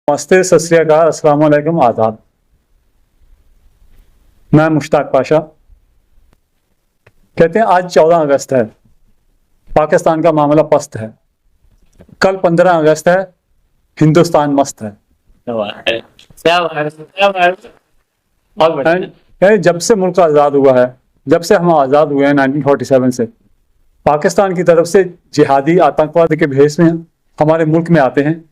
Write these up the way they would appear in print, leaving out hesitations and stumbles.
नमस्ते, सत श्री अकाल, अस्सलाम वालेकुम, आदाब। मैं मुश्ताक पाशा। कहते हैं आज 14 अगस्त है, पाकिस्तान का मामला पस्त है। कल 15 अगस्त है, हिंदुस्तान मस्त है। जब से मुल्क आज़ाद हुआ है, जब से हम आज़ाद हुए हैं 1947 से, पाकिस्तान की तरफ से जिहादी आतंकवाद के भेष में हमारे मुल्क में आते हैं,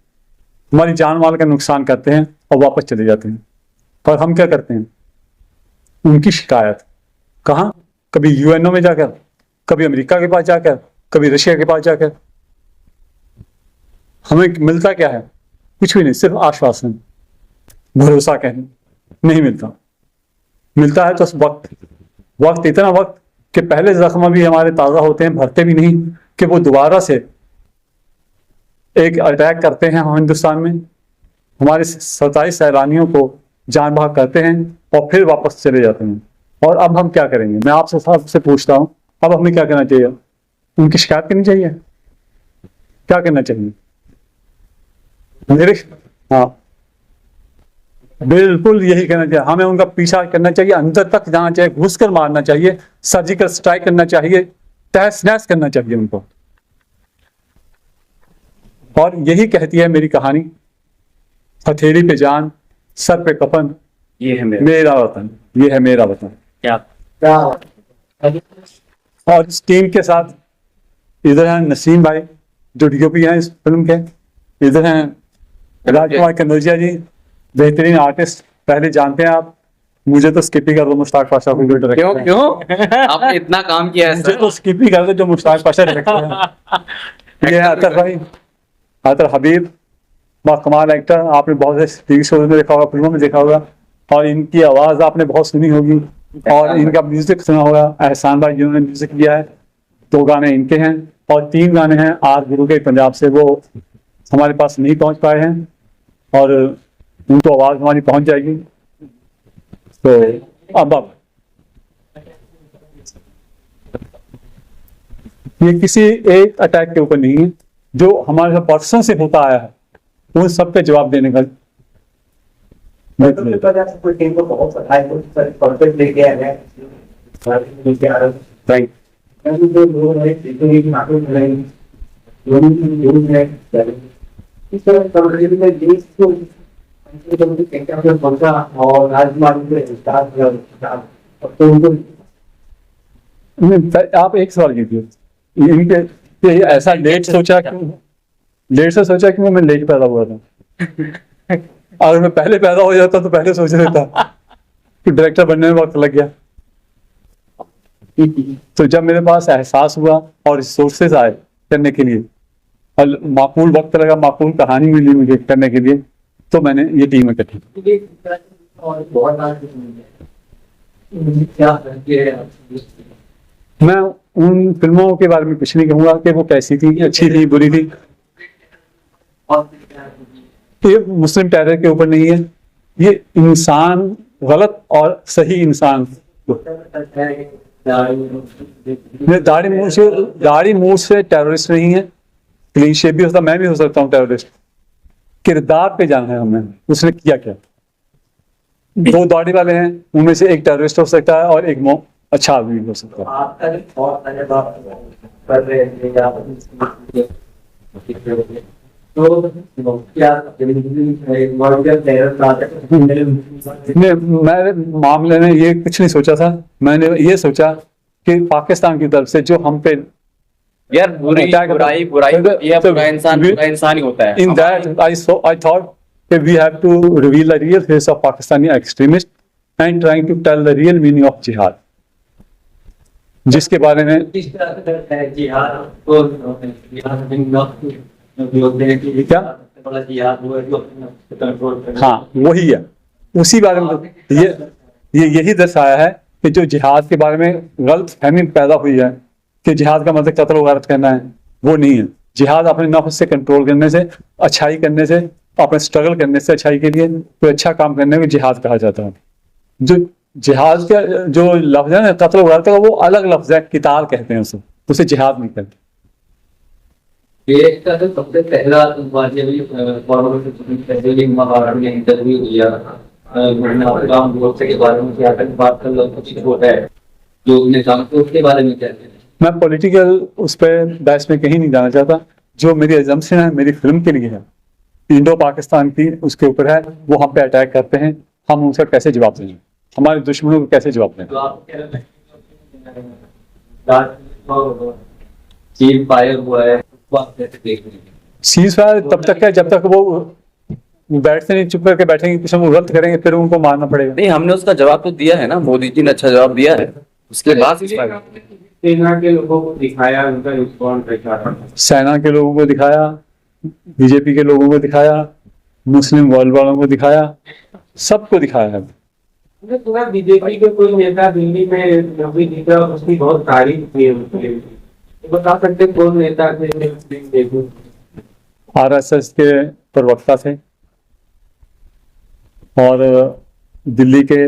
हमारी जान माल का नुकसान करते हैं और वापस चले जाते हैं। और हम क्या करते हैं? उनकी शिकायत कहाँ? कभी यूएनओ में जाकर, कभी अमेरिका के पास जाकर, कभी रशिया के पास जाकर। हमें मिलता क्या है? कुछ भी नहीं, सिर्फ आश्वासन, भरोसा कहने, नहीं मिलता। मिलता है तो वक्त इतना वक्त कि पहले जख्म भी हमारे ताज़ा होते हैं, भरते भी नहीं कि वो दोबारा से एक अटैक करते हैं हम हिंदुस्तान में, हमारे 27 सैलानियों को जान भाग करते हैं और फिर वापस चले जाते हैं। और अब हम क्या करेंगे? मैं आपसे सबसे पूछता हूँ, अब हमें क्या करना चाहिए? उनकी शिकायत करनी चाहिए? क्या करना चाहिए? हाँ, बिल्कुल यही करना चाहिए। हमें उनका पीछा करना चाहिए, अंदर तक जाना चाहिए, घुस कर मारना चाहिए, सर्जिकल स्ट्राइक करना चाहिए, तहस नहस करना चाहिए उनको। और यही कहती है मेरी कहानी, हथेली पे जान, सर पे कफन, ये है मेरा वतन, ये है मेरा वतन। क्या और इस टीम के साथ इधर हैं नसीम भाई जो डीओपी हैं इस फिल्म के, इधर हैं राजकुमार कन्नौजिया जी, बेहतरीन आर्टिस्ट, पहले जानते हैं आप। मुझे तो स्किप ही कर दो मुश्ताक पाशा को डायरेक्टर। क्यों आपने इतना काम किया है? मुझे तो स्किप ही कर दो जो मुश्ताक पाशा डायरेक्टर है। ये है अतर भाई, अतर हबीब, कमाल एक्टर, आपने बहुत से टीवी शोज में देखा होगा, फिल्मों में देखा होगा, और इनकी आवाज आपने बहुत सुनी होगी, और इनका म्यूजिक सुना होगा। एहसान भाई जिन्होंने म्यूजिक दिया है, 2 गाने इनके हैं और 3 गाने हैं आर गुरु के पंजाब से, वो हमारे पास नहीं पहुंच पाए हैं और उनको आवाज हमारी पहुंच जाएगी। तो अब ये किसी एक अटैक के ऊपर नहीं है, जो हमारे पर्सन से होता आया है, उन सब पे जवाब देने का आप एक सवाल कीजिए, इनके ऐसा लेट सोचा क्यों? लेट से सोचा कि मैं लेट पैदा हुआ था। अगर मैं पहले पैदा हो जाता तो पहले सोच लेता कि डायरेक्टर बनने में वक्त लग गया। तो जब मेरे पास एहसास हुआ और रिसोर्सेज आए करने के लिए, और माकूल वक्त लगा, माकूल कहानी मिली मुझे करने के लिए, तो मैंने ये टीम इकट्ठी की। मैं उन फिल्मों के बारे में कुछ नहीं कहूंगा कि वो कैसी थी, अच्छी थी, बुरी थी। ये मुस्लिम टेरर के ऊपर नहीं है, ये इंसान, गलत और सही इंसान, दाढ़ी मूछ से टेररिस्ट नहीं है। क्लीन शेप भी होता, मैं भी हो सकता हूँ टेररिस्ट। किरदार पे जाना है हमें, उसने किया क्या। 2 दाढ़ी वाले हैं, उनमें से एक टेररिस्ट हो सकता है और एक अच्छा आदमी हो सकता है। मेरे मामले में ये कुछ नहीं सोचा था, मैंने ये सोचा कि पाकिस्तान की तरफ से जो हम पे यार बुराई ये बुरा इंसान ही होता है। In that I thought that we have to reveal the real face of Pakistani extremists and trying to tell the real meaning of jihad, जिसके बारे में क्या, हाँ वही है, उसी बारे में यही दर्शाया है कि जो जिहाद के बारे में गलत फहमी पैदा हुई है कि जिहाद का मतलब कत्ल वगारत करना है, वो नहीं है। जिहाद अपने नफ्स से कंट्रोल करने से, अच्छाई करने से, अपने स्ट्रगल करने से, अच्छाई के लिए कोई अच्छा काम करने में जिहाद कहा जाता है। जो जिहाद का जो लफ्ज है ना, कत्ल वगारत का, वो अलग लफ्ज है, किताल कहते हैं उसे जिहाद नहीं कहते। देश का तो सबसे पहला आतंकवादी अभी पहले महाभारत में इंटरव्यू दिया राम गोडसे के बारे में, कि आतंकवाद का लोग कुछ होता है जो निजाम, तो उसके बारे में क्या कहते हैं? मैं पॉलिटिकल उस पर बहस में कहीं नहीं जाना चाहता। जो मेरी एजम्पशन है मेरी फिल्म के लिए है, इंडो पाकिस्तान की उसके ऊपर है, वो हम पे अटैक करते हैं, हम उनका कैसे जवाब दें, हमारे दुश्मनों को कैसे जवाब दें। तो आप क्या लगता है चीन फायर हुआ है, उसको आप कैसे देख रहे हैं? सीज फायर तब तक है जब तक वो बैठते नहीं, चुप करके बैठेंगे, कुछ हम गलत करेंगे फिर उनको मारना पड़ेगा। नहीं, हमने उसका जवाब तो दिया है ना, मोदी जी ने अच्छा जवाब दिया है, उसके बाद सेना के लोगों को दिखाया, उनका रिस्पॉन्स देखा, सेना के लोगों को दिखाया, बीजेपी के लोगों को दिखाया, मुस्लिम वर्ल्ड वालों को दिखाया, सबको दिखाया है। पूरा बीजेपी के कोई नेता दिल्ली में नबी दिखा, उसकी बहुत तारीफ की है उसके, तो बता सकते हैं कौन नेता थे? आरएसएस के प्रवक्ता थे और दिल्ली के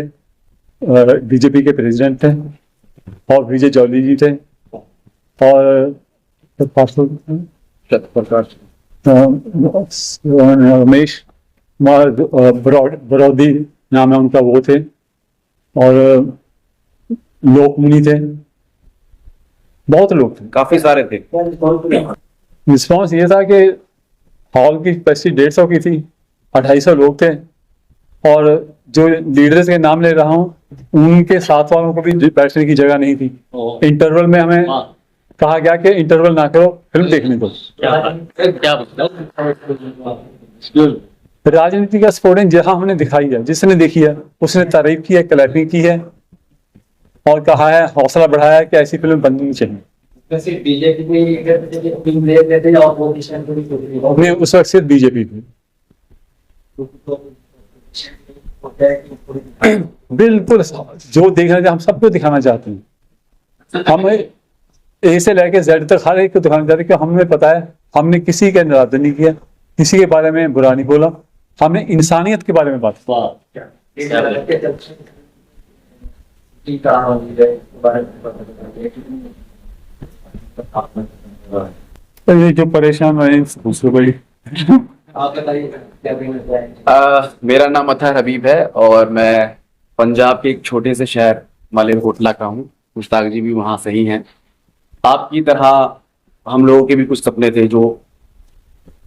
बीजेपी के प्रेसिडेंट थे, और विजय जौली जी थे, और रमेश बरौदी नाम है उनका, वो थे, और लोकमुनि थे, बहुत लोग थे, काफी सारे थे। रिस्पॉन्स ये था कि हॉल की कैपेसिटी 150 की थी, 250 लोग थे, और जो लीडर्स के नाम ले रहा हूँ उनके साथ वालों को भी बैठने की जगह नहीं थी। इंटरवल में हमें कहा गया कि इंटरवल ना करो, फिल्म देखने दो। राजनीति का स्पोर्टिंग जहां हमने दिखाई है, जिसने देखी है उसने तारीफ की है, क्लैपिंग की है, और कहा है, हौसला बढ़ाया है कि ऐसी फिल्म बननी चाहिए। वैसे बीजेपी में ले लेते हैं और ऑपोजिशन को भी नहीं, उस वक्त सिर्फ बीजेपी थी। बिल्कुल, जो देखना चाहिए हम सबको दिखाना चाहते हैं। हम ए से लेके जेड तक हर एक को दिखाना चाहते हैं कि हमें पता है हमने किसी का निरादर नहीं किया, किसी के बारे में बुरा नहीं बोला, हमने इंसानियत के बारे में बात की। तो ये जो परेशान रहे दूसरों को ही। आप बताइए क्या कहना चाहेंगे? मेरा नाम अतहर हबीब है और मैं पंजाब के एक छोटे से शहर मालेरकोटला का हूँ। मुश्ताक जी भी वहाँ से ही हैं। आपकी तरह हम लोगों के भी कुछ सपने थे जो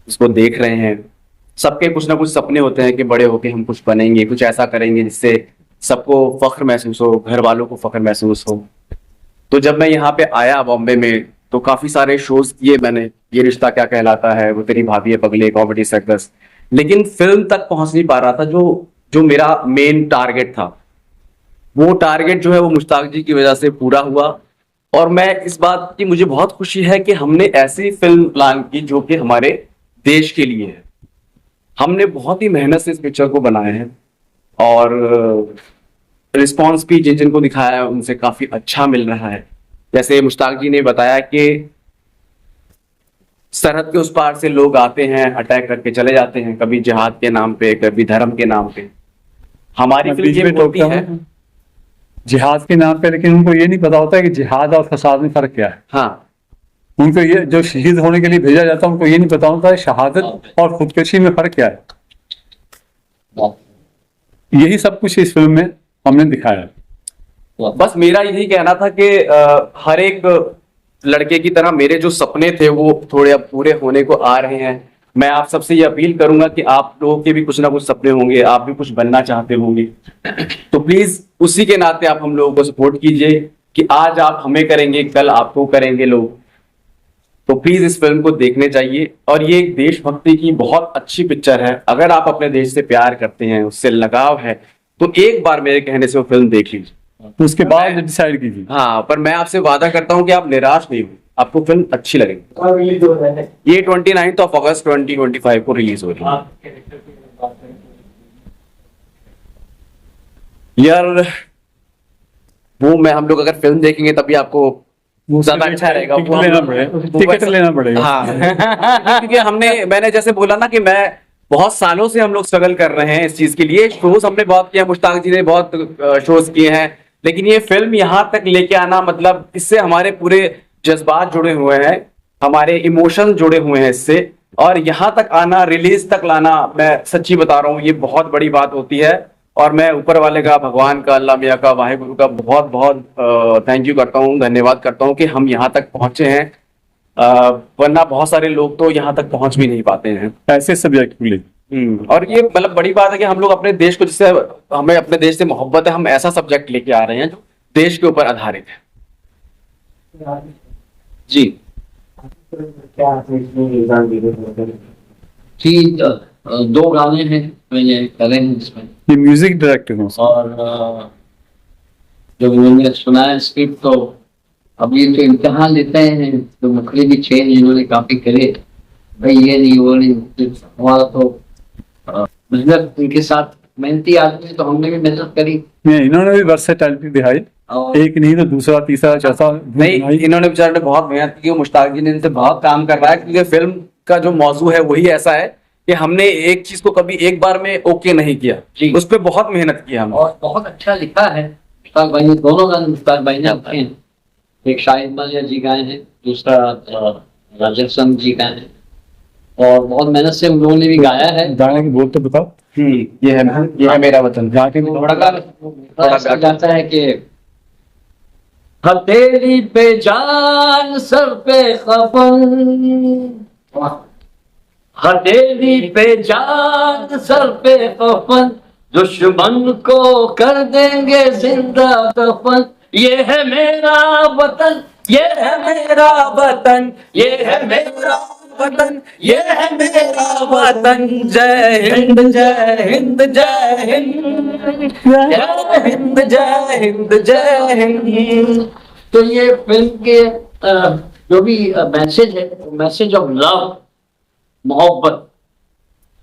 इसको देख रहे हैं। सबके कुछ ना कुछ सपने होते हैं कि बड़े होके हम कुछ बनेंगे, कुछ ऐसा करेंगे जिससे सबको फख्र महसूस हो, घर वालों को फख्र महसूस हो। तो जब मैं यहाँ पे आया बॉम्बे में तो काफी सारे शोज किए मैंने, ये रिश्ता क्या कहलाता है, वो तेरी भाभी है पगले, कॉमेडी सर्कस, लेकिन फिल्म तक पहुंच नहीं पा रहा था। जो मेरा मेन टारगेट था, वो टारगेट जो है वो मुश्ताक जी की वजह से पूरा हुआ। और मैं इस बात की मुझे बहुत खुशी है कि हमने ऐसी फिल्म प्लान की जो कि हमारे देश के लिए है। हमने बहुत ही मेहनत से इस पिक्चर को बनाया है और रिस्पॉन्स भी जिन जिनको दिखाया है उनसे काफी अच्छा मिल रहा है। जैसे मुश्ताक जी ने बताया कि सरहद के उस पार से लोग आते हैं, अटैक करके चले जाते हैं, कभी जिहाद के नाम पे, कभी धर्म के नाम पे। हमारी फिल्म ये बोलती है जिहाद के नाम पे, लेकिन उनको ये नहीं पता होता है कि जिहाद और फसाद में फर्क क्या है। हाँ, उनको ये जो शहीद होने के लिए भेजा जाता है उनको ये नहीं पता होता है शहादत और खुदकशी में फर्क क्या है। यही सब कुछ इस फिल्म में हमने दिखाया है। बस मेरा यही कहना था कि हर एक लड़के की तरह मेरे जो सपने थे वो थोड़े अब पूरे होने को आ रहे हैं। मैं आप सबसे ये अपील करूंगा कि आप लोगों के भी कुछ ना कुछ सपने होंगे, आप भी कुछ बनना चाहते होंगे, तो प्लीज उसी के नाते आप हम लोगों को सपोर्ट कीजिए कि आज आप हमें करेंगे, कल आपको करेंगे लोग। तो प्लीज इस फिल्म को देखने चाहिए। और ये एक देशभक्ति की बहुत अच्छी पिक्चर है। अगर आप अपने देश से प्यार करते हैं, उससे लगाव है, तो एक बार मेरे कहने से वो फिल्म देख लीजिए, तो उसके बाद डिसाइड कीजिए। हाँ, पर मैं आपसे वादा करता हूँ कि आप निराश नहीं होंगे, आपको फिल्म अच्छी लगेगी। कब रिलीज हो रहा है? ये 29 अगस्त 2025 को रिलीज हो रही है। आप कैरेक्टर की बात करें यार वो मैं हम लोग अगर फिल्म देखेंगे तभी आपको ज्यादा अच्छा रहेगा। टिकट लेना पड़ेगा, टिकट लेना पड़ेगा। हाँ क्योंकि मैंने जैसे बोला ना कि मैं बहुत सालों से हम लोग स्ट्रगल कर रहे हैं इस चीज के लिए। शोज हमने बहुत किया, मुश्ताक जी ने बहुत शोज किए हैं, लेकिन ये फिल्म यहाँ तक लेके आना, मतलब इससे हमारे पूरे जज्बात जुड़े हुए हैं। हमारे इमोशन जुड़े हुए हैं इससे, और यहाँ तक आना, रिलीज तक लाना, मैं सच्ची बता रहा हूँ ये बहुत बड़ी बात होती है। और मैं ऊपर वाले का, भगवान का, अल्लाह मियाँ का, वाहिगुरु का बहुत बहुत थैंक यू करता हूँ, धन्यवाद करता हूँ कि हम यहाँ तक पहुंचे हैं। वरना बहुत सारे लोग तो यहाँ तक पहुंच भी नहीं पाते हैं। ऐसे सब्जेक्ट को लेकर और ये मतलब बड़ी बात है कि हम लोग अपने देश को, जिससे हमें अपने देश से मोहब्बत है, हम ऐसा सब्जेक्ट लेके आ रहे हैं जो देश के ऊपर आधारित है। जी क्या आपने इसमें योगदान दिए? जी, दो गाने हैं मैंने करे हैं इसमें, ये म्यूजिक डायरेक्टर हैं। और जो मैंने सुना है स्क्रिप्ट, तो अब ये जो इम्तिहान लेते हैं तो मुखरी भी चेंज इन्होंने काफी करे, भाई ये नहीं वो नहीं, हमारा तो मेहनत, इनके साथ मेहनती आदमी, तो हमने भी मेहनत करी। नहीं, इन्होंने भी वर्सेटैलिटी दिखाई, और एक नहीं तो दूसरा तीसरा चौथा नहीं, इन्होंने बेचारे ने बहुत मेहनत की, मुश्ताक जी ने इनसे बहुत काम कर रहा है, क्योंकि फिल्म का जो मौजू है वही ऐसा है कि हमने एक चीज को कभी एक बार में ओके नहीं किया जी। उस पर बहुत मेहनत की हमने। और बहुत अच्छा लिखा है मुश्ताक भाई ने, दोनों गाने मुश्ताक भाई ने लिखे हैं। एक शाहिद मालिया जी गाए हैं, दूसरा राजस्थान जी गाए हैं, और बहुत मेहनत से उन लोगों ने भी गाया है। गाने की बोल तो बताओ। ये है मेरा वतन। गा के तो बड़ा ऐसा जाता है कि हथेली पे जान, सर पे कफन, हथेली पे जान, सर पे कफन, दुश्मन को कर देंगे जिंदा दफन, ये है मेरा वतन, ये है मेरा वतन, ये है मेरा वतन, ये है मेरा वतन, जय हिंद जय हिंद जय हिंद, जय हिंद जय हिंद जय हिंद। तो ये फिल्म के जो भी मैसेज है, मैसेज ऑफ लव, मोहब्बत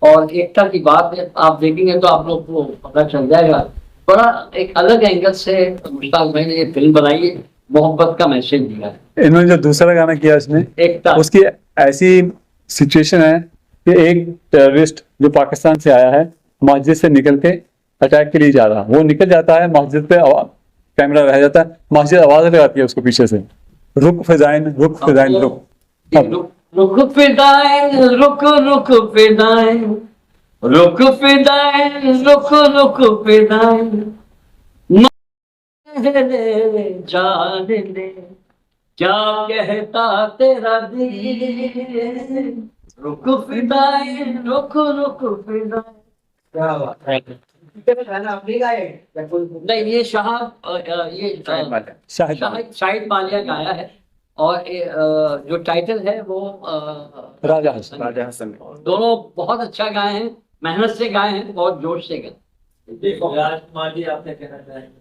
और एकता की बात है। आप देखेंगे तो आप लोग को पता चल जाएगा। बड़ा एक अलग एंगल से मुश्ताक भाई ने ये फिल्म बनाई है, मोहब्बत का मैसेज दिया है। इन्होंने जो दूसरा गाना किया इसमें, एकता, उसकी ऐसी सिचुएशन है कि एक टेररिस्ट जो पाकिस्तान से आया है, मस्जिद से निकल के अटैक के लिए जा रहा है, वो निकल जाता है, मस्जिद पे कैमरा रह जाता है, मस्जिद आवाज लगाती है उसको पीछे से, रुक फिदाइन रुक फिदाइन रुक। रुक फिदाइन रुक रुक फिदाइन, रुक फिदाइन रुक रुक फिदाइन, जान ले क्या कहता तेरा दिल, रुक फिदाइन रुक रुक फिदाइन। क्या बात है, गाना आपने गाया है या कोई? नहीं, ये शाहिद मालिया गाया है, और जो टाइटल है वो राजा हसन। राजा हसन दोनों बहुत अच्छा गाए हैं, मेहनत से गाए हैं, बहुत जोश से गाए। राजकुमार जी, आपने कहना चाहेंगे?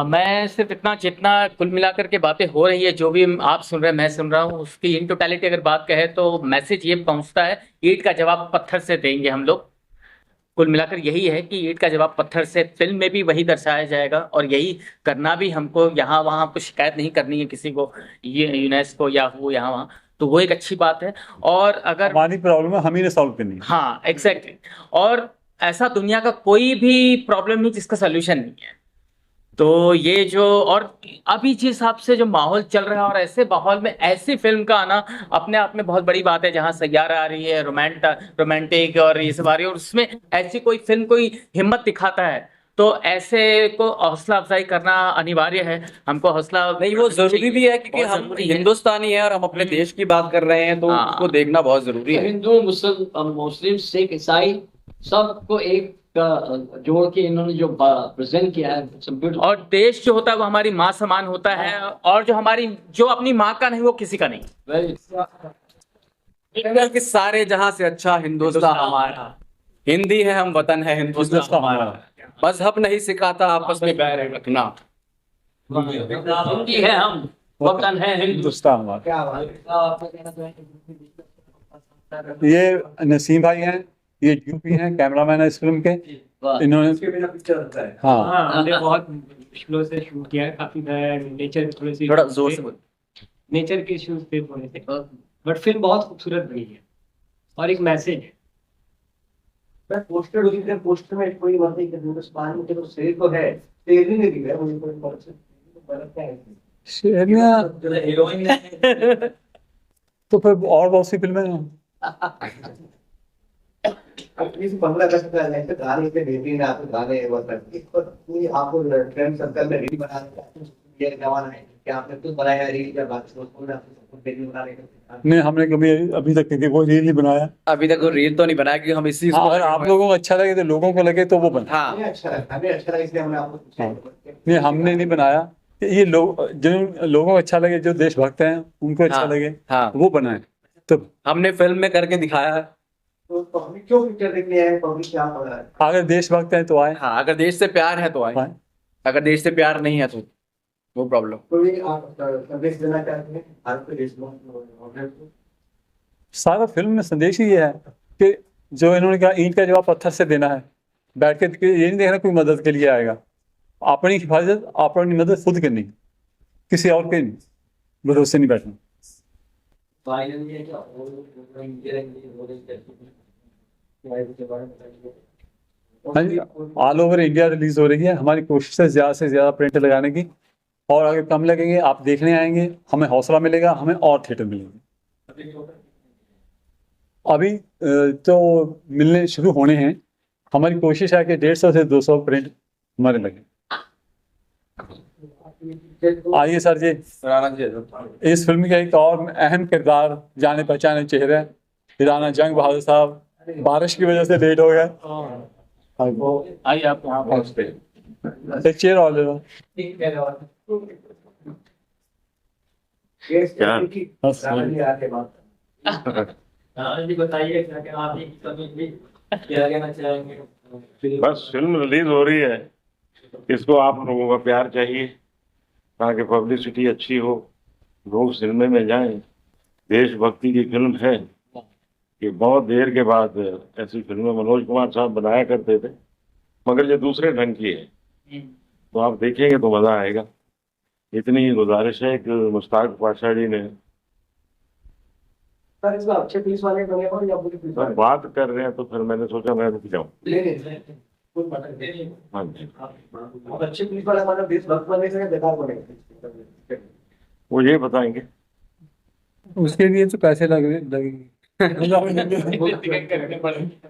मैं सिर्फ इतना, जितना कुल मिलाकर के बातें हो रही है, जो भी आप सुन रहे हैं, मैं सुन रहा हूँ, उसकी इन टोटलिटी अगर बात कहे तो मैसेज ये पहुंचता है, ईंट का जवाब पत्थर से देंगे हम लोग। कुल मिलाकर यही है कि ईंट का जवाब पत्थर से, फिल्म में भी वही दर्शाया जाएगा, और यही करना भी हमको, यहाँ वहाँ हमको शिकायत नहीं करनी है किसी को, ये यूनेस्को या वो यहाँ वहाँ, तो वो एक अच्छी बात है। और अगर हमारी प्रॉब्लम है, हम ही ने सॉल्व करनी है। हाँ एग्जैक्टली, और ऐसा दुनिया का कोई भी प्रॉब्लम नहीं जिसका सोल्यूशन नहीं है। तो ये जो, और अभी जिस हिसाब से जो माहौल चल रहा है, और ऐसे माहौल में ऐसी फिल्म का आना अपने आप में बहुत बड़ी बात है, जहाँ सैयारा आ रही है, रोमांटिक और ये सब आ रही है, और उसमें ऐसी कोई फिल्म कोई हिम्मत दिखाता है, तो ऐसे को हौसला अफजाई करना अनिवार्य है। हमको हौसला नहीं, वो जरूरी भी है, क्योंकि बहुत हम जरूरी है। हिंदुस्तानी है और हम अपने देश की बात कर रहे हैं, तो हाँ। उसको देखना बहुत जरूरी है। हिंदू, मुस्लिम, सिख, ईसाई सबको एक जोड़ के इन्होंने जो प्रेजेंट किया है, और देश जो होता है वो हमारी माँ समान होता है, और जो हमारी, जो अपनी माँ का नहीं वो किसी का नहीं। कि सारे जहां से अच्छा हिंदुस्तान हमारा, हिंदी है हम, वतन है हिंदुस्तान हमारा, मजहब नहीं सिखाता आपस में बैर रखना। हिंदी है हम, वतन है हिंदुस्तान। हिंदुस्तान हमारा। क्या बात है, आपने कहना चाहेंगे? ये नसीम भाई हैं, ये यूपी हैं, कैमरामैन है इस फिल्म के। इन्होंने इसके बिना पिक्चर होता है। हाँ हाँ, हमने बहुत मुश्किलों से शूट किया है, काफी नेचर थोड़ी सी, थोड़ा जोर से बोल। नेचर के इश्यूज थे थोड़े से, बट फिल्म बहुत खूबसूरत बनी है और एक मैसेज है। मैं पोस्टर उसी दिन, पोस्टर में कोई बात नहीं करनी, बस बाहर में तो शेर तो है, शेर ही नहीं दिख रहा मुझे, कोई बात से गलत क्या है? शेरनिया हीरोइन तो फिर और बहुत सी फिल्में हैं। अपनी 15 अगस्त का ऐसे गाने पे बेहतरीन आपको गाने वो करती है और पूरी आपको ट्रेंड सर्कल में रील बना ये जमाना है कि आपने खुद बनाया रील या बात को ना रील बना रहे नहीं, हमने कभी अभी तक किसी को रील नहीं बनाया। अभी तक वो रील तो नहीं बनाया क्योंकि हम इसी हाँ, अगर आप लोगों को अच्छा लगे तो लोगों को लगे तो वो बना। हाँ हमें अच्छा लगा, हमें अच्छा लगा इसलिए हमने आपको पूछा। नहीं, हमने नहीं बनाया। ये लोग, जिन लोगों को अच्छा लगे, जो देशभक्त हैं उनको अच्छा हाँ, लगे हाँ। वो बनाए। तो हमने फिल्म में करके दिखाया है। तो पब्लिक क्यों पिक्चर देखने आए, पब्लिक क्या पढ़ रहा है? अगर देशभक्त हैं तो आए। हाँ अगर देश से प्यार है तो आए, आए। अगर देश से प्यार नहीं है तो नो प्रॉब्लम। कोई आप संदेश देना चाहते हैं भारत के देशभक्त को? सारा फिल्म में संदेश ही ये है कि जो इन्होंने कहा, ईंट का जवाब पत्थर से देना है। बैठ के ये नहीं देखना कोई मदद के लिए आएगा। अपनी हिफाजत, अपनी मदद खुद करनी, किसी और के भरोसे नहीं बैठना। फाइनल ये क्या और ये रहेंगे वो रहेंगे हाँ जी, ऑल ओवर इंडिया रिलीज हो रही है। हमारी कोशिश है ज़्यादा से ज़्यादा प्रिंट लगाने की, और अगर कम लगेंगे आप देखने आएंगे, हमें हौसला मिलेगा, हमें और थिएटर मिलेंगे। अभी तो मिलने शुरू होने हैं। हमारी कोशिश है कि 150 से 200 प्रिंट हमारे लगे। आइए सर जी, इस फिल्म का एक और अहम किरदार, जाने पहचाने चेहरे, राणा जंग बहादुर साहब। बारिश की वजह से लेट हो गया। आइए आप यहाँ पहुँचते एक चेयर और ले लो। जी बताइए क्या क्या आप क्या कहना चाहेंगे? बस फिल्म रिलीज हो रही है, इसको आप लोगों का प्यार चाहिए ताकि पब्लिसिटी अच्छी हो, लोग सिनेमा में जाएं। देशभक्ति की फिल्म है कि बहुत देर के बाद ऐसी फिल्में मनोज कुमार साहब बनाया करते थे, मगर ये दूसरे ढंग की है, तो आप देखेंगे तो मजा आएगा। इतनी ही गुजारिश है कि मुश्ताक पाशा जी ने सर इसमें अच्छे पीस वाले बने और या बुरे पीस वाले? बात कर रहे हैं तो फिर मैंने सोचा मैं रुक जाऊं। कोई पता नहीं। हाँ जी, अब अच्छे पीस वाला मतलब देशभक्त बने से बेकार बने? वो ये बताएंगे। उसके लिए तो पैसे लगेंगे।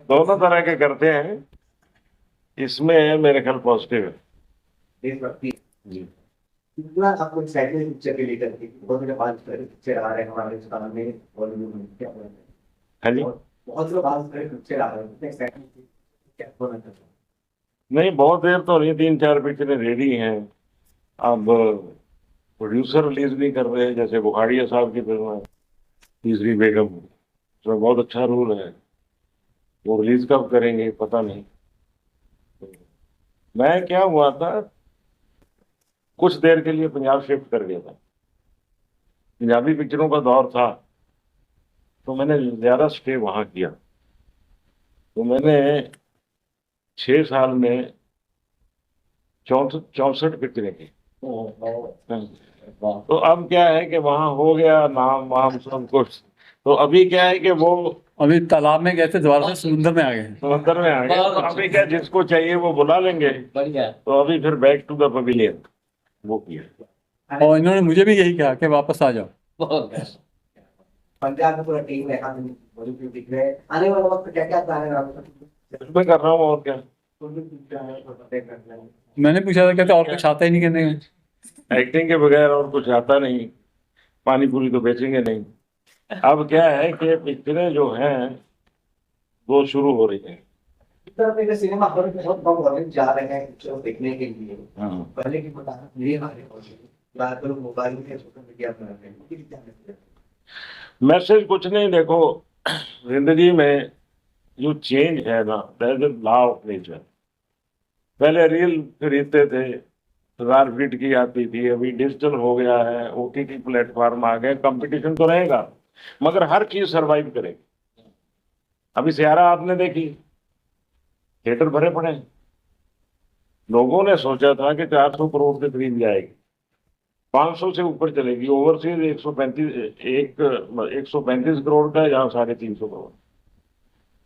दोनों तरह के करते हैं, इसमें मेरे ख्याल पॉजिटिव है देशभक्ति जी। कितना आपको एक्साइटमेंट पिक्चर के लिए करती है? बहुत लोग आज पिक्चर आ रहे हैं हमारे हिंदुस्तान में, बॉलीवुड में, क्या बोलते हैं? हाँ जी, बहुत लोग आज पिक्चर आ रहे हैं, कितने एक्साइटमेंट, क्या बोलना चाहते हैं? नहीं बहुत देर तो नहीं, 3-4 पिक्चरें रेडी हैं। अब प्रोड्यूसर रिलीज नहीं कर रहे हैं, जैसे बुखाड़िया साहब की फिल्म है तीसरी बेगम, उसमें बहुत अच्छा रोल है, वो रिलीज कब करेंगे पता नहीं। मैं क्या हुआ था, कुछ देर के लिए पंजाब शिफ्ट कर गया था, पंजाबी पिक्चरों का दौर था, तो मैंने ज़्यादा स्टे वहाँ किया। तो मैंने 6 साल में 64 पिक्चरें की। तो अब क्या है कि वहाँ हो गया नाम वाम सब कुछ, तो अभी क्या है कि वो अभी तालाब में गए थे, दोबारा से समुद्र में आ गए। समंदर में आ गए, तो अभी क्या जिसको चाहिए वो बुला लेंगे। बढ़िया। तो अभी फिर बैक टू द पवेलियन वो किया। और इन्होंने मुझे भी यही कहा कि वापस आ जाओ। बहुत पंजाब में पूरा टीम है, बॉलीवुड दिख रहे हैं, आने वाले वक्त क्या क्या प्लान है आपका? मैं कर रहा हूँ और क्या, मैंने पूछा था, कहते और कुछ आता ही नहीं करने में। एक्टिंग के बगैर और कुछ आता नहीं, पानी पूरी तो बेचेंगे नहीं। अब क्या है कि पिक्चरें जो हैं वो शुरू हो रही हैं। मेरे सिनेमा हॉल में बहुत कम वाले जा रहे हैं पिक्चर देखने के लिए। हाँ। पहले की बता ये हमारे बात लोग मोबाइल में सोशल मीडिया पर आते हैं, किस क्या करते हैं? मैसेज कुछ नहीं, देखो जिंदगी में जो चेंज है ना, that is law of nature. पहले रील खरीदते थे, 1000 फीट की आती थी, अभी डिजिटल हो गया है, ओटीटी प्लेटफॉर्म आ गए, कंपटीशन तो रहेगा मगर हर चीज सरवाइव करेगी। अभी सयारा आपने देखी, थिएटर भरे पड़े हैं। लोगों ने सोचा था कि 400 करोड़ के करीब जाएगी, 500 से ऊपर चलेगी, ओवरसीज 135 करोड़ का, यहाँ 350 करोड़।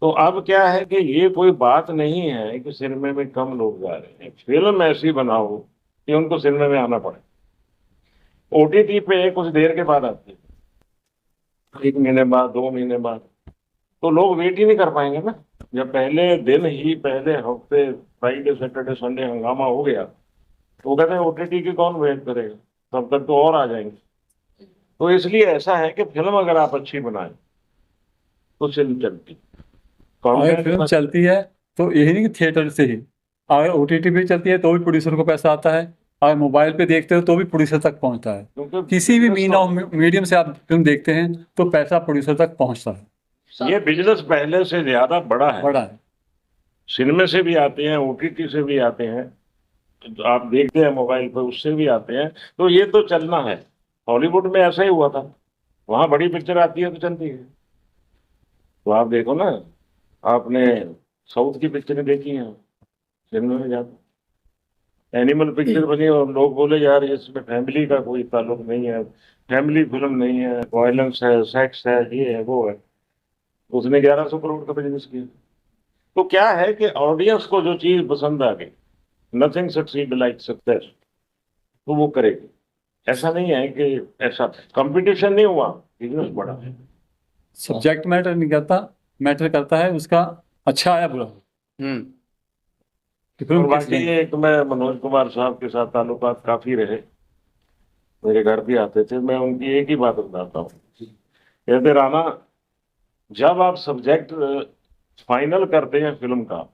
तो अब क्या है कि ये कोई बात नहीं है कि सिनेमा में कम लोग जा रहे हैं, फिल्म ऐसी बनाओ कि उनको सिनेमा में आना पड़े। ओटीटी पे कुछ देर के बाद आती है, 1 महीने बाद, 2 महीने बाद, तो लोग वेट ही नहीं कर पाएंगे ना। जब पहले दिन ही, पहले हफ्ते, फ्राइडे सैटरडे संडे हंगामा हो गया, तो कहते हैं ओटीटी की कौन वेट करेगा, तब तक तो और आ जाएंगे। तो इसलिए ऐसा है कि फिल्म अगर आप अच्छी बनाए तो फिल्म चलती। अगर फिल्म चलती है तो यही नहीं कि थिएटर से ही, अगर ओटीटी पे चलती है तो भी प्रोड्यूसर को पैसा आता है, अगर मोबाइल पे देखते हो तो भी प्रोड्यूसर तक पहुंचता है। क्योंकि किसी भी मीडियम से आप फिल्म देखते हैं तो पैसा प्रोड्यूसर तक पहुंचता है, ये बिजनेस पहले से ज्यादा बड़ा है। बड़ा है। सिनेमा से भी आते हैं, ओटीटी से भी आते हैं, तो आप देखते हैं मोबाइल पर, उससे भी आते हैं। तो ये तो चलना है। हॉलीवुड में ऐसा ही हुआ था, वहां बड़ी पिक्चर आती है तो चलती है। तो आप देखो ना, आपने साउथ की पिक्चरें देखी हैं सिनेमा में जाते, एनिमल पिक्चर बनी और लोग बोले यार इसमें फैमिली का कोई ताल्लुक नहीं है, फैमिली फिल्म नहीं है, वायलेंस है, सेक्स है, ये है, वो है। उसने 1100 करोड़ का बिजनेस किया। तो क्या है कि ऑडियंस को जो चीज पसंद आ गई, नथिंग सक्सीड लाइक सक्सेस, तो वो करेगी। ऐसा नहीं है कि ऐसा कंपटीशन नहीं हुआ, बिजनेस बड़ा है। सब्जेक्ट मैटर नहीं करता, मैटर करता है उसका अच्छा आया बुरा, हम्म। कि और फिल्म किस बाकी लिए। एक मैं मनोज कुमार साहब के साथ ताल्लुकात काफी रहे, मेरे घर भी आते थे। मैं उनकी एक ही बात बताता हूँ, कहते राना, जब आप सब्जेक्ट फाइनल करते हैं फिल्म का,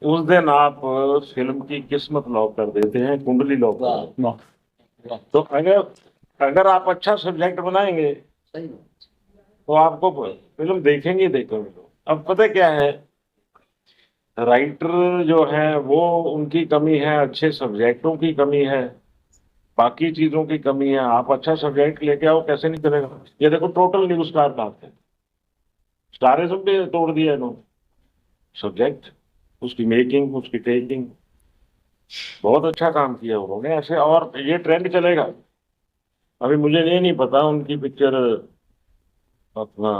उस दिन आप फिल्म की किस्मत लॉक कर देते हैं, कुंडली लॉक कर देते वाह, हैं। तो अगर आप अच्छा सब्जेक्ट बनाएंगे तो आपको फिल्म देखेंगे ही देखेंगे लोग। अब पता क्या है, राइटर जो है वो उनकी कमी है, अच्छे सब्जेक्टों की कमी है, बाकी चीजों की कमी है। आप अच्छा सब्जेक्ट लेके आओ, कैसे नहीं चलेगा। ये देखो टोटल न्यू स्टार कहाँ थे, स्टारिज्म पे तोड़ दिया इन्होंने। सब्जेक्ट, उसकी मेकिंग, उसकी टेकिंग, बहुत अच्छा काम किया उन्होंने ऐसे। और ये ट्रेंड चलेगा। अभी मुझे ये नहीं पता, उनकी पिक्चर अपना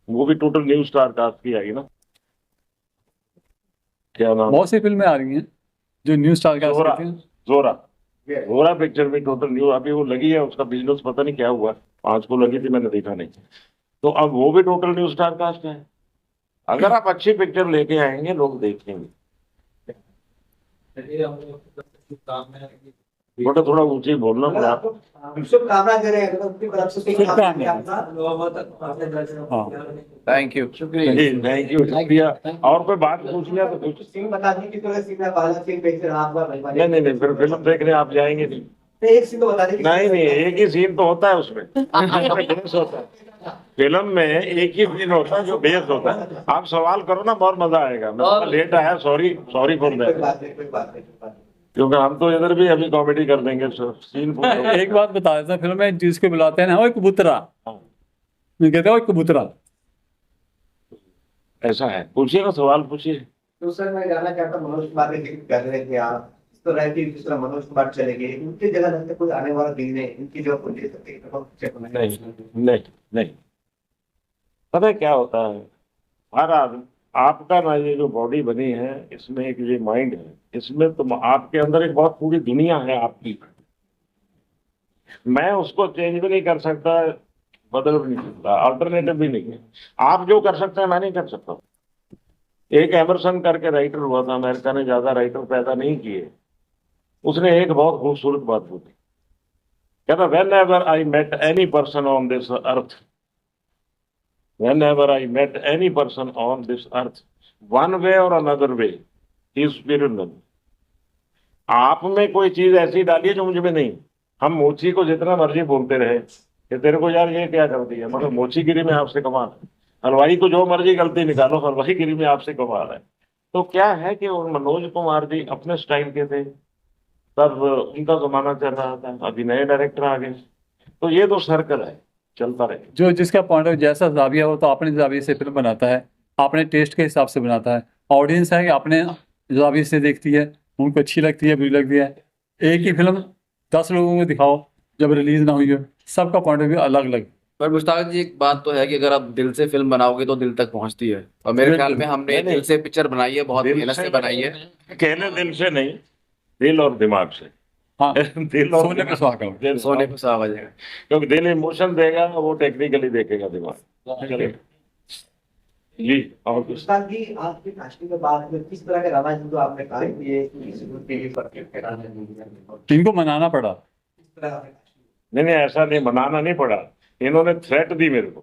वो भी टोटल न्यू स्टार कास्ट की आई ना, क्या नाम, बहुत सी फिल्में आ रही हैं जो न्यू स्टार का जोरा, कहते हैं। जोरा, जोरा पिक्चर भी टोटल न्यू, अभी वो लगी है, उसका बिजनेस पता नहीं क्या हुआ, 5 को लगी थी, मैंने देखा नहीं। तो अब वो भी टोटल न्यू स्टार कास्ट है। अगर आप अच्छी पिक्चर लेके आएंगे लोग देखेंगे। थोड़ा थोड़ा ऊंचे बोलना पड़ा। शुभकामना करें अगर उनकी तरफ से हाँ, थैंक यू, शुक्रिया। थैंक यू, शुक्रिया। और कोई बात पूछ लिया तो पूछ। सीन बता दी कि तो सीन में वाला सीन पे से रात भर नहीं नहीं नहीं, फिर फिल्म देखने आप जाएंगे नहीं। एक सीन तो बता दी। नहीं नहीं, एक ही सीन तो होता है उसमें, बेस होता है फिल्म में, एक ही सीन होता है जो बेस होता है। आप सवाल करो ना, बहुत मजा आएगा। मैं लेट आया, सॉरी फॉर कोई दैट, बात नहीं, कोई बात नहीं, कोई बात नहीं। क्योंकि हम तो इधर भी अभी कॉमेडी कर देंगे सीन। एक बात बता देता हूँ, फिल्म में जिसको बुलाते हैं ना, वो कबूतरा, मैं कहता हूँ कबूतरा। ऐसा है, पूछिए ना, सवाल पूछिए। तो सर मैं जानना चाहता हूँ, मनोज कुमार ने जिक्र कर रहे थे आप, इस तरह की जिस तरह मनोज कुमार चले गए, उनकी जगह लगता है कोई आने वाला दिन है इनकी जो को ले सकते हैं। नहीं नहीं नहीं, पता है क्या होता है, हर आदमी, आपका ना ये जो बॉडी बनी है, इसमें एक ये माइंड है, इसमें तो आपके अंदर एक बहुत पूरी दुनिया है आपकी। मैं उसको चेंज भी नहीं कर सकता, बदल भी नहीं सकता, अल्टरनेटिव भी नहीं है। आप जो कर सकते हैं मैं नहीं कर सकता। एक एमरसन करके राइटर हुआ था, अमेरिका ने ज्यादा राइटर पैदा नहीं किए, उसने एक बहुत खूबसूरत बात बोली, कहता whenever I met any person on this earth, whenever I met any person on this earth, one way or another way, he is superior than me. आप में कोई चीज ऐसी डालिए जो मुझे में नहीं। हम मोची को जितना मर्जी बोलते रहे कि तेरे को यार ये क्या कर दिया, मतलब मोचीगिरी में आपसे कमाल है। हलवाई को जो मर्जी गलती निकालो, हलवाईगिरी में आपसे कमाल है। तो क्या है कि मनोज कुमार जी अपने स्टाइल के थे, तब उनका जमाना चल रहा था, अभी नए डायरेक्टर आ गए, तो ये तो सर्कल है, चलता रहे। जो जिसका पॉइंट ऑफ जैसा जाविया हो तो अपने जाविये से फिल्म बनाता है, अपने टेस्ट के हिसाब से बनाता है। ऑडियंस है कि अपने जाविये से देखती है, उनको अच्छी लगती है, बुरी लगती है। एक ही फिल्म 10 लोगों को दिखाओ जब रिलीज ना हुई हो, सबका पॉइंट ऑफ व्यू अलग अलग। पर मुश्ताक जी, एक बात तो है कि अगर आप दिल से फिल्म बनाओगे तो दिल तक पहुंचती है, और मेरे ख्याल में हमने दिल से पिक्चर बनाई है, बहुत मेहनत से बनाई है। कहने दिल से नहीं, दिल और दिमाग से। हाँ दिल और सोने पे सुहागा हो। दिल सोने पे सुहागा हो जाएगा। क्योंकि दिल इमोशन देगा, वो टेक्निकली देखेगा दिमाग। चलिए जी, और कुछ? उस्ताद जी, आपकी कास्टिंग के बाद में किस तरह के रवाज जो आपने कहा कि ये टीवी पर कराना है, इनको मनाना पड़ा। किस तरह आपने casting नहीं नहीं, ऐसा नहीं, मनाना नहीं पड़ा, इन्होंने थ्रेट दी मेरे को